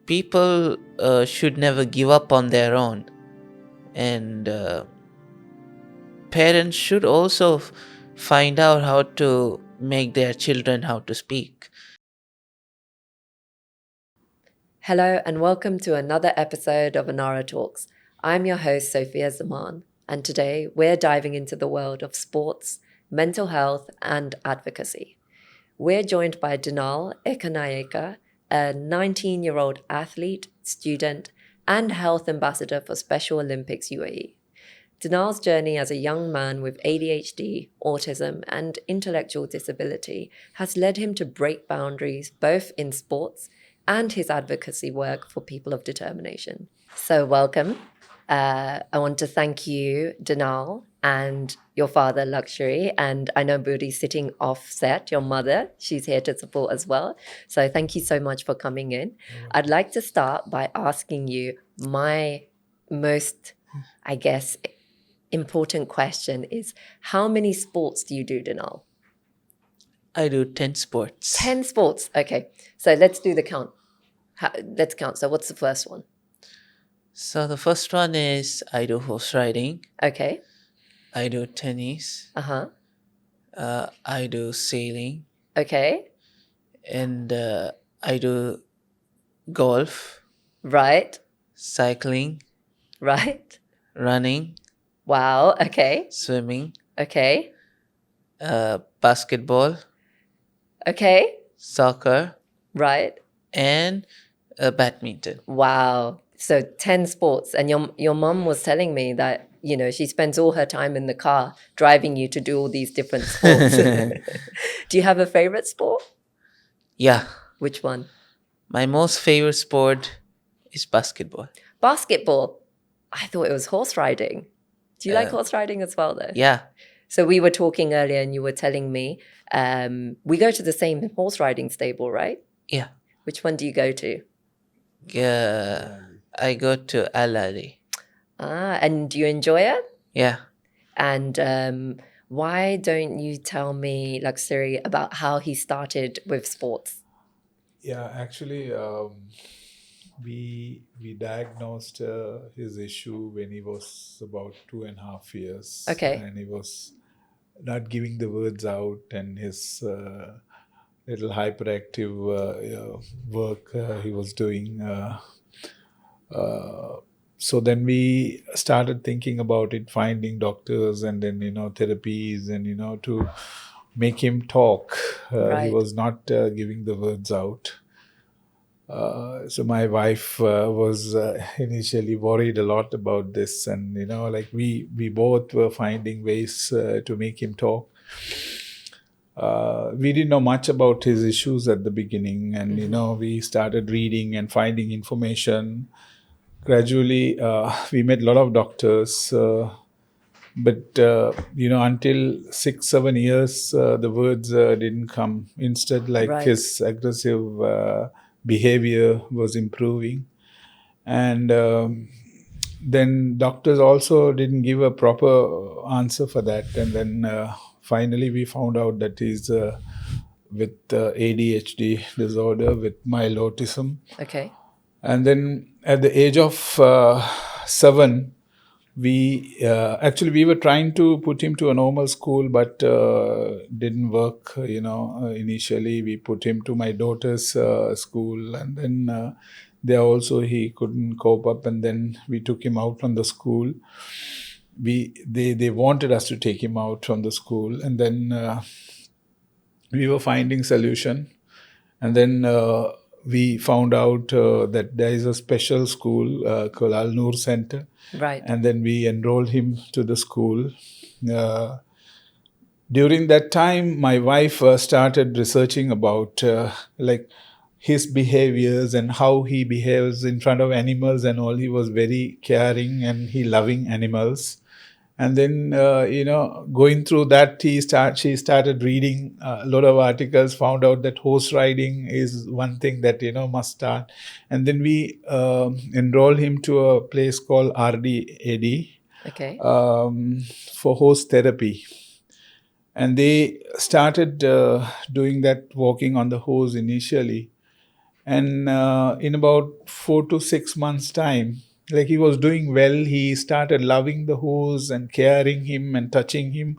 people should never give up on their own, and parents should also find out how to make their children how to speak. Hello and welcome to another episode of Enara Talks. I'm your host, Sophia Zaman, and today we're diving into the world of sports, mental health, and advocacy. We're joined by Dinal Ekanayake, a 19-year-old athlete, student, and health ambassador for Special Olympics UAE. Dinal's journey as a young man with ADHD, autism, and intellectual disability has led him to break boundaries both in sports and his advocacy work for people of determination. So welcome. I want to thank you, Dinal, and your father, Luxury. And I know Buri's sitting offset, your mother. She's here to support as well. So thank you so much for coming in. I'd like to start by asking you my most, important question is, how many sports do you do, Dinal? I do 10 sports. 10 sports. Okay. So let's do the count. Let's count. So what's the first one? So the first one is I do horse riding, Okay. I do tennis, I do sailing, Okay. and I do golf, Right. cycling, Right. running, Wow. Okay. swimming, Okay. basketball, Okay. soccer, Right. and badminton. Wow. So 10 sports. And your mom was telling me that, she spends all her time in the car driving you to do all these different sports. Do you have a favorite sport? Yeah, Which one? my most favorite sport is basketball. Basketball. I thought it was horse riding. Do you like horse riding as well, though? Yeah, So we were talking earlier and you were telling me we go to the same horse riding stable, right? yeah. Which one do you go to? I go to Al Ali. And do you enjoy it? Yeah. And why don't you tell me, Luxury, about how he started with sports? Yeah, actually, we diagnosed his issue when he was about 2.5 years. Okay. And he was not giving the words out, and his little hyperactive work he was doing. So then we started thinking about it, finding doctors and then, therapies and, to make him talk. Right. He was not giving the words out. So my wife was initially worried a lot about this, and we both were finding ways to make him talk. We didn't know much about his issues at the beginning, and we started reading and finding information. Gradually, we met a lot of doctors, but until 6-7 years, the words didn't come. Instead, Right. his aggressive behavior was improving, and then doctors also didn't give a proper answer for that. And then finally, we found out that he's with ADHD disorder with mild autism. Okay. And then at the age of 7, we were trying to put him to a normal school, but didn't work. Initially we put him to my daughter's school, and then there also he couldn't cope up, and then we took him out from the school. They wanted us to take him out from the school, and then we were finding solution, and then we found out that there is a special school called Al Noor Center. Right. And then we enrolled him to the school. During that time, my wife started researching about his behaviors and how he behaves in front of animals and all. He was very caring and he loving animals. And then, going through that, she started reading a lot of articles, found out that horse riding is one thing that, must start. And then we enrolled him to a place called RDAD Okay. for horse therapy. And they started doing that, walking on the horse initially. And in about 4 to 6 months' time, like he was doing well, he started loving the horse and caring him and touching him.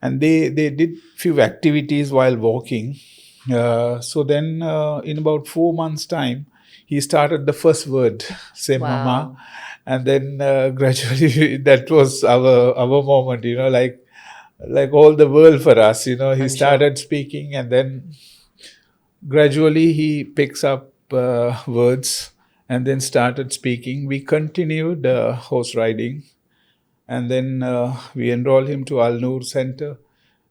And they did few activities while walking. So then, in about 4 months' time, he started the first word, say mama. Wow. And then gradually, that was our moment, like all the world for us. He I'm sure. started speaking, and then gradually he picks up words and then started speaking. We continued horse riding, and then we enrolled him to Al Noor Center.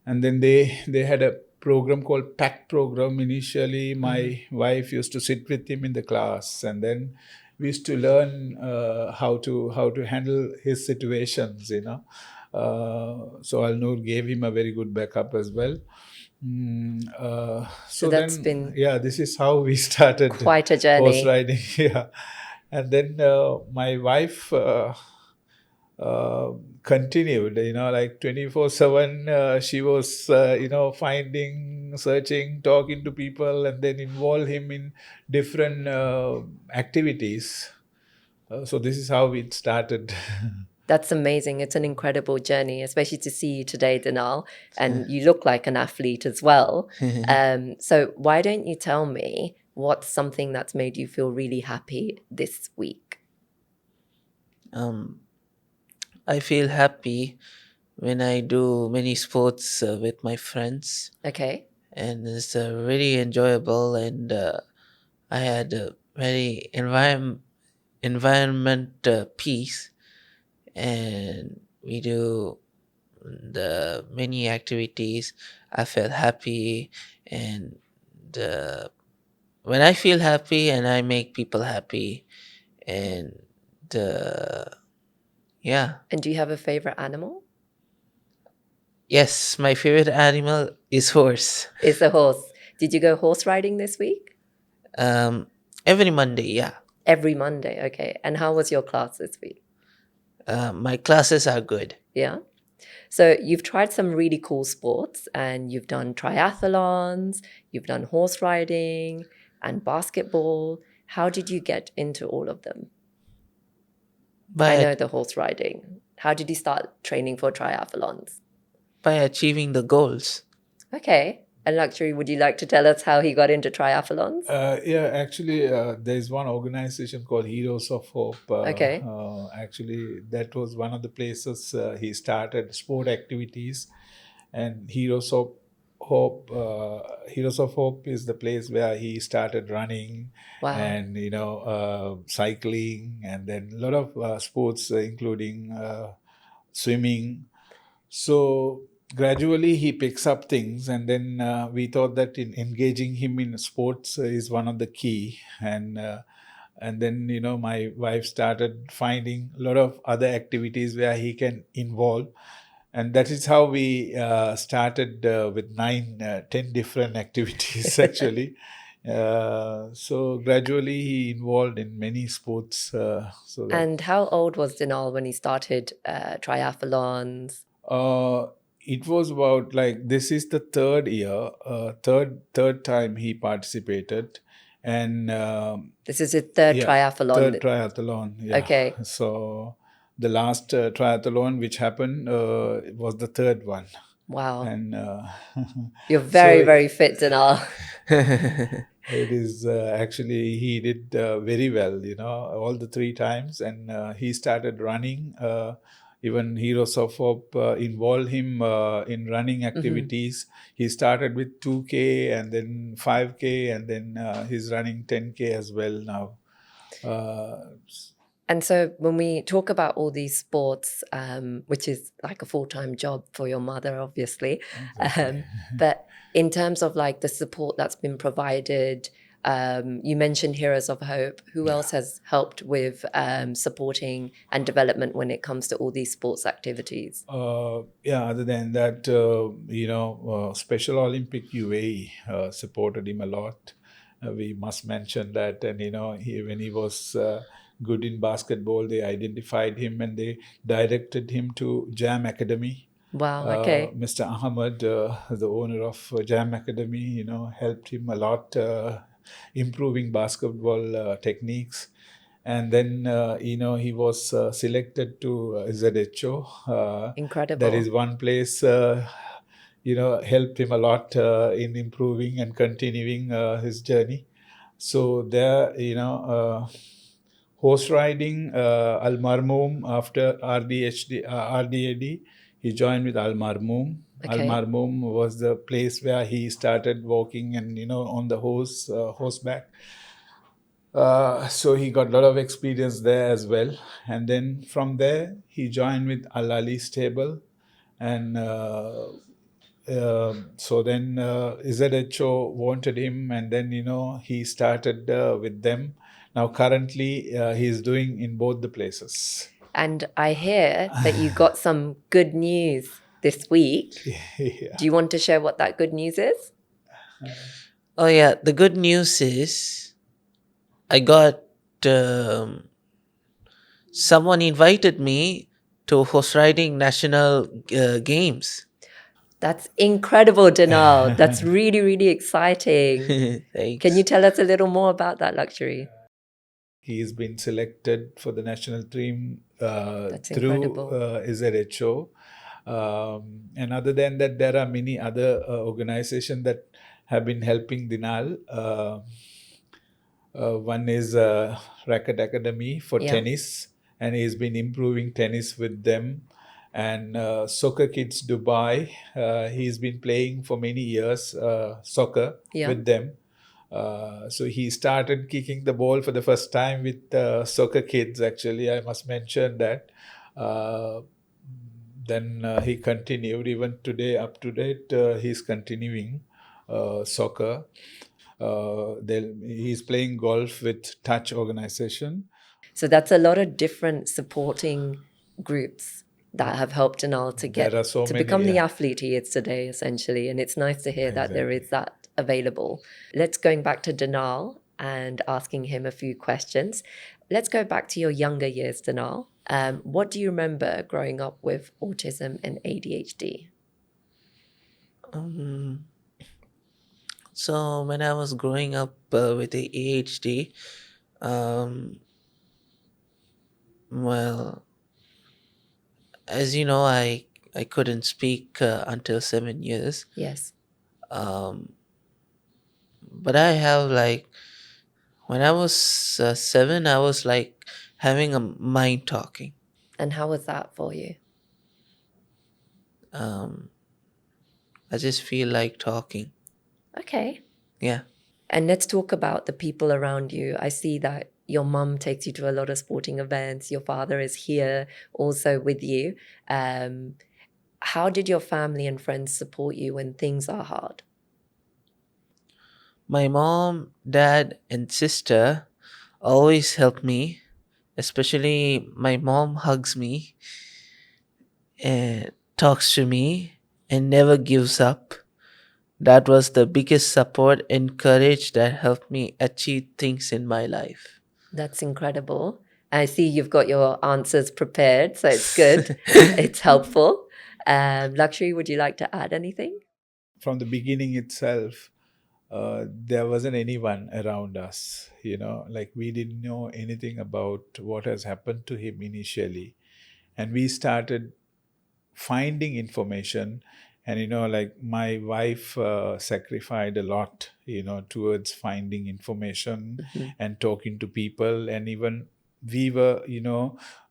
And then they had a program called PACT program. Initially, my wife used to sit with him in the class, and then we used to learn how to handle his situations. So Al Noor gave him a very good backup as well. So So that's then, been yeah, this is how we started quite a horse journey. riding. Yeah, and then my wife continued, like 24/7. She was, finding, searching, talking to people, and then involve him in different activities. So this is how it started. That's amazing. It's an incredible journey, especially to see you today, Dinal, and you look like an athlete as well. So why don't you tell me what's something that's made you feel really happy this week? I feel happy when I do many sports with my friends, Okay. and it's really enjoyable. And I had a very environment piece, and we do the many activities. I felt happy, and uh, when I feel happy, and I make people happy, and uh, yeah. And do you have a favorite animal? Yes, my favorite animal is horse. It's a horse. Did you go horse riding this week? Um, every Monday, yeah. Every Monday. Okay. And how was your class this week? My classes are good. Yeah. So you've tried some really cool sports and you've done triathlons, you've done horse riding and basketball. How did you get into all of them? I know By the horse riding. How did you start training for triathlons? by achieving the goals. Okay. And Luxury, would you like to tell us how he got into triathlons? Yeah, actually, there's one organization called Heroes of Hope. Okay. Actually, that was one of the places he started sport activities, and Heroes of Hope is the place where he started running, Wow. and cycling, and then a lot of sports, including swimming. So gradually he picks up things, and then we thought that in engaging him in sports is one of the key. And then my wife started finding a lot of other activities where he can involve, and that is how we started with 10 different activities actually. So gradually he involved in many sports. And how old was Dinal when he started triathlons? It was about, like, this is the third year, third time he participated, and This is his third yeah, triathlon. third triathlon. Yeah. Okay. So the last triathlon which happened was the third one, Wow. and You're very, so very fit, Dinal. it is actually he did very well, all the three times, and he started running. Even Heroes of Hope involved him in running activities. He started with 2K and then 5K, and then he's running 10K as well now. And so when we talk about all these sports, which is like a full-time job for your mother, obviously, but in terms of like the support that's been provided, you mentioned Heroes of Hope. Who else has helped with supporting and development when it comes to all these sports activities? Other than that, Special Olympic UAE supported him a lot. We must mention that. And, when he was good in basketball, they identified him and they directed him to Jam Academy. Wow, okay. Mr. Ahmed, the owner of Jam Academy, helped him a lot improving basketball techniques. And then, he was selected to ZHO. That Incredible. is one place, helped him a lot in improving and continuing his journey. So there, horse riding, Al Marmoom after RDAD, he joined with Al Marmoom. Al Okay. Marmoom was the place where he started walking and, on the horseback. So he got a lot of experience there as well. And then from there, he joined with Al Ali stable. And so then ZHO wanted him, and then, he started with them. Now, currently, he's doing in both the places. And I hear that you got some good news this week. Yeah. Do you want to share what that good news is? Oh yeah, the good news is I got someone invited me to horse riding national games. That's incredible, Dinal. That's really, really exciting. Thanks. Can you tell us a little more about that luxury? He's been selected for the national team That's through incredible. ZHO. And other than that, there are many other organizations that have been helping Dinal. One is Racket Academy for Yeah. tennis, and he's been improving tennis with them. And Soccer Kids Dubai, he's been playing for many years soccer Yeah. with them. So he started kicking the ball for the first time with Soccer Kids, actually. I must mention that. Then he continued, even today, up to date, he's continuing soccer. He's playing golf with Touch organization. So that's a lot of different supporting groups that have helped Dinal to get There are so to many, become the yeah. athlete he is today, essentially. And it's nice to hear that there Exactly. is that available. Let's going back to Dinal and asking him a few questions. Let's go back to your younger years, Dinal. What do you remember growing up with autism and ADHD? So when I was growing up with the ADHD, well, as you know, I couldn't speak until 7 years. Yes. But I have like when I was 7, I was like having a mind talking. And how was that for you? I just feel like talking. Okay. Yeah. And let's talk about the people around you. I see that your mum takes you to a lot of sporting events. Your father is here also with you. How did your family and friends support you when things are hard? My mom, dad, and sister always help me. Especially my mom hugs me and talks to me and never gives up. That was the biggest support and courage that helped me achieve things in my life. That's incredible. I see you've got your answers prepared, so it's good. It's helpful. Luxury, would you like to add anything? From the beginning itself, there wasn't anyone around us, like we didn't know anything about what has happened to him initially. And we started finding information. And, like my wife sacrificed a lot, towards finding information and talking to people. And even we were,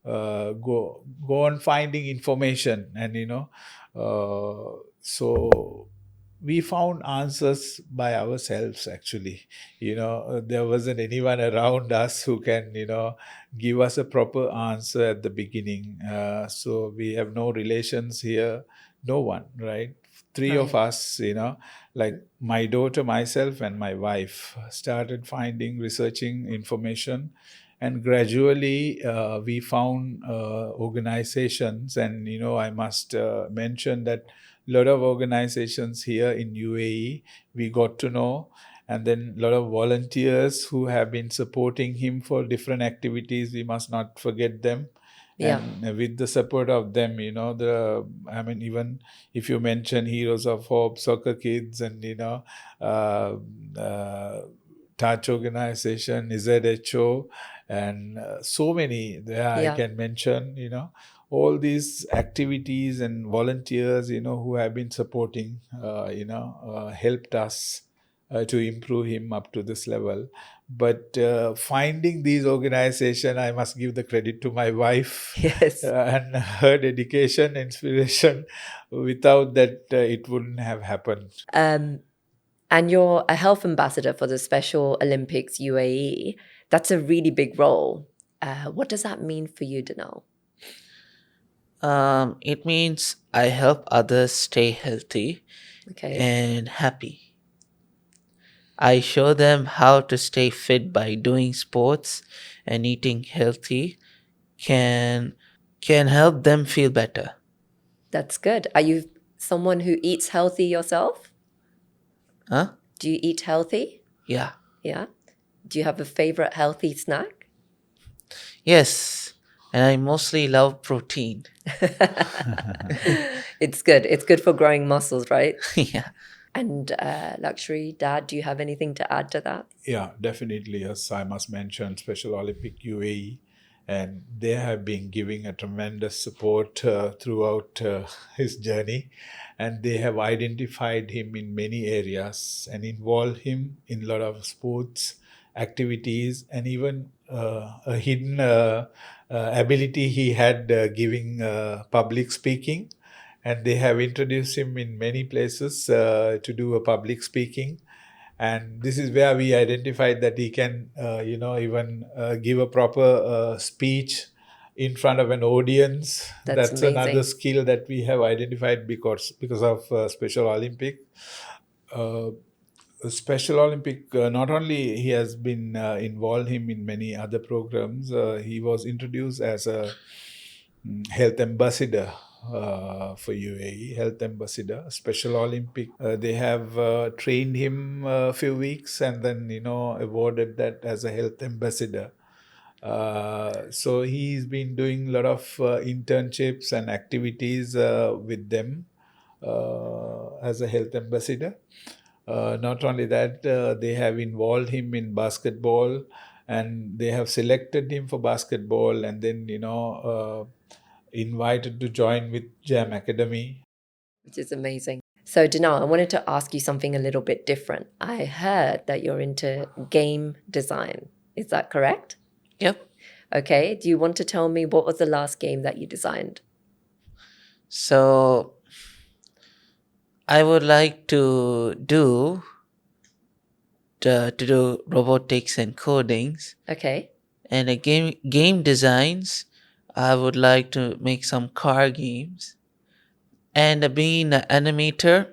go on finding information. And, so we found answers by ourselves, actually. There wasn't anyone around us who can, give us a proper answer at the beginning. So we have no relations here, no one, right? Three of Right. us, like my daughter, myself, and my wife started finding, researching information. And gradually we found organizations. And, I must mention that a lot of organizations here in UAE we got to know. And then a lot of volunteers who have been supporting him for different activities. We must not forget them. Yeah. And with the support of them, even if you mention Heroes of Hope, Soccer Kids, and, Touch Organization, ZHO, and so many there I Yeah. can mention, all these activities and volunteers, who have been supporting, helped us to improve him up to this level. But finding these organizations, I must give the credit to my wife Yes. and her dedication, inspiration. Without that, it wouldn't have happened. And you're a health ambassador for the Special Olympics UAE. That's a really big role. What does that mean for you, Dinal? It means I help others stay healthy Okay. and happy. I show them how to stay fit by doing sports, and eating healthy can help them feel better. That's good. Are you someone who eats healthy yourself? Huh? Do you eat healthy? Yeah. Yeah. Do you have a favorite healthy snack? Yes. And I mostly love protein. It's good. It's good for growing muscles, right? Yeah. And Luxury, Dad, do you have anything to add to that? Yeah, definitely. Yes, I must mention Special Olympic UAE, and they have been giving a tremendous support throughout his journey, and they have identified him in many areas and involved him in a lot of sports activities, and even a hidden ability he had giving public speaking. And they have introduced him in many places to do a public speaking, and this is where we identified that he can even give a proper speech in front of an audience. That's Another amazing. skill that we have identified because of Special Olympic. Special Olympic, not only he has been involved him in many other programs, he was introduced as a health ambassador for UAE, health ambassador, Special Olympic. They have trained him a few weeks and then, awarded that as a health ambassador. So he's been doing a lot of internships and activities with them as a health ambassador. Not only that, they have involved him in basketball, and they have selected him for basketball, and then invited to join with Jam Academy. Which is amazing. So, Dinal, I wanted to ask you something a little bit different. I heard that you're into game design. Is that correct? Yep. Okay. Do you want to tell me what was the last game that you designed? So I would like to do robotics and codings, Okay. and a game designs. I would like to make some car games, and being an animator,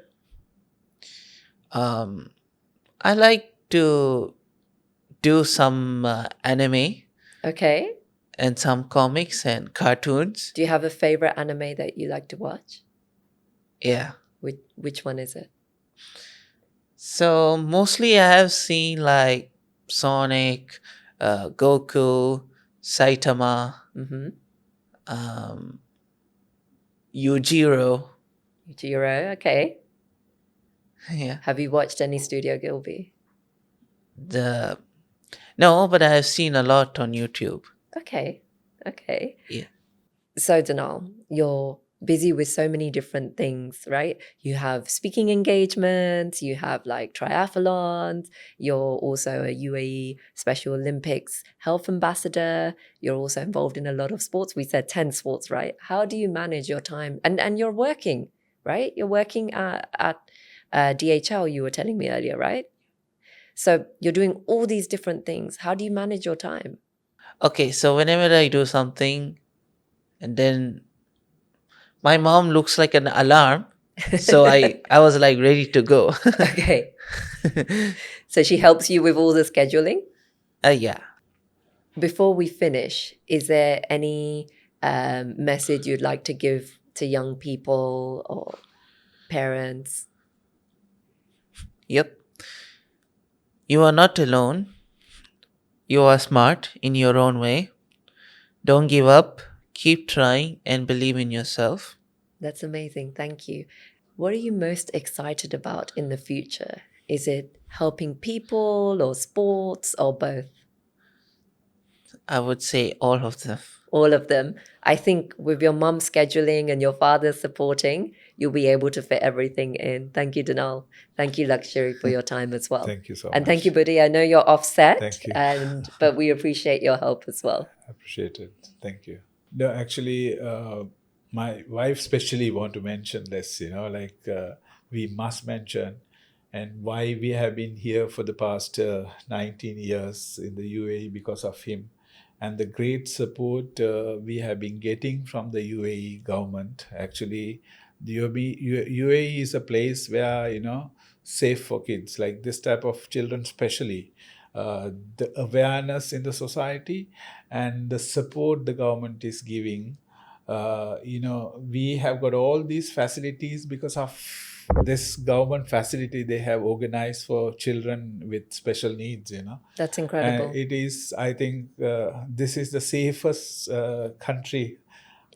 um, I like to do some anime Okay. and some comics and cartoons. Do you have a favorite anime that you like to watch? Yeah. Which one is it? So mostly I have seen like Sonic, Goku, Saitama, Mm-hmm. um, Yujiro. Jiro. Okay. Yeah. Have you watched any Studio Gilby? No, but I have seen a lot on YouTube. Okay. Okay. Yeah. So, Dinal, you're busy with so many different things, right? You have speaking engagements, you have like triathlons, you're also a UAE Special Olympics health ambassador, you're also involved in a lot of sports. We said 10 sports, right? How do you manage your time? And you're working, right? You're working at DHL, you were telling me earlier, right? So you're doing all these different things. How do you manage your time? Okay, so whenever I do something, and then my mom looks like an alarm, so I was like ready to go. Okay. So she helps you with all the scheduling? Yeah. Before we finish, is there any message you'd like to give to young people or parents? Yep. You are not alone. You are smart in your own way. Don't give up. Keep trying and believe in yourself. That's amazing. Thank you. What are you most excited about in the future? Is it helping people or sports or both? I would say all of them. All of them. I think with your mum scheduling and your father supporting, you'll be able to fit everything in. Thank you, Dinal. Thank you, Luxury, for your time as well. Thank you so And much. thank you, Buddy. I know you're offset, Thank you. but we appreciate your help as well. Appreciate it. Thank you. No, actually, my wife especially want to mention this, we must mention, and why we have been here for the past 19 years in the UAE because of him, and the great support we have been getting from the UAE government. Actually, the UAE is a place where, safe for kids, like this type of children especially. The awareness in the society and the support the government is giving. We have got all these facilities because of this government facility they have organized for children with special needs. That's incredible. It is, I think, this is the safest country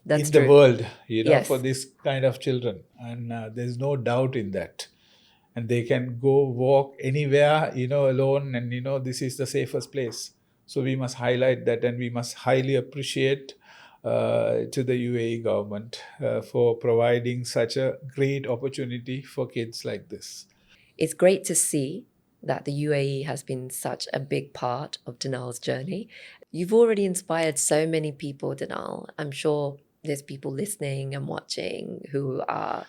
That's in the true. world, Yes. for this kind of children, and there's no doubt in that. And they can go walk anywhere, alone, and this is the safest place. So we must highlight that, and we must highly appreciate to the UAE government for providing such a great opportunity for kids like this. It's great to see that the UAE has been such a big part of Dinal's journey. You've already inspired so many people, Dinal. I'm sure there's people listening and watching who are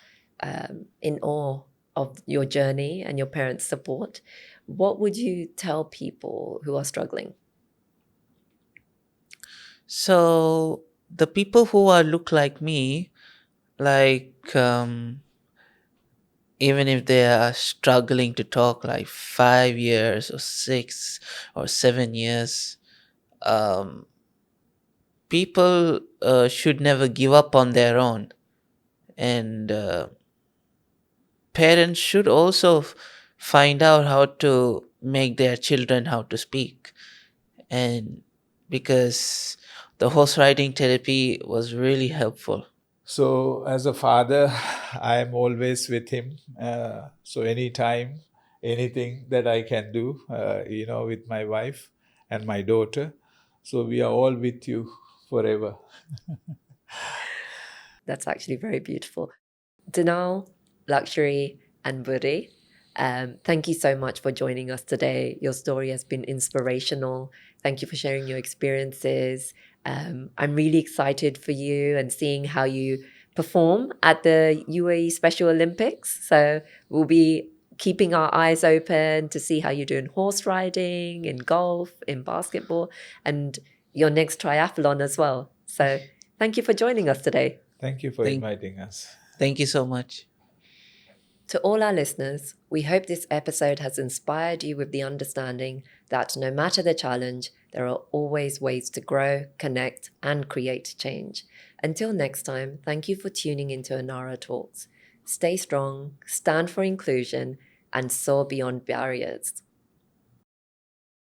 in awe of your journey and your parents' support. What would you tell people who are struggling? So the people who are look like me, like even if they are struggling to talk like 5 years or 6 or 7 years, um, people should never give up on their own, and parents should also find out how to make their children how to speak. And because the horse riding therapy was really helpful. So as a father, I am always with him. So anytime, anything that I can do, with my wife and my daughter. So we are all with you forever. That's actually very beautiful. Dinal, Luxury, and Buri, thank you so much for joining us today. Your story has been inspirational. Thank you for sharing your experiences. I'm really excited for you and seeing how you perform at the UAE Special Olympics. So we'll be keeping our eyes open to see how you do in horse riding, in golf, in basketball, and your next triathlon as well. So thank you for joining us today. Thank you for Thank- inviting us. Thank you so much. To all our listeners, we hope this episode has inspired you with the understanding that no matter the challenge, there are always ways to grow, connect, and create change. Until next time, thank you for tuning into Enara Talks. Stay strong, stand for inclusion, and soar beyond barriers.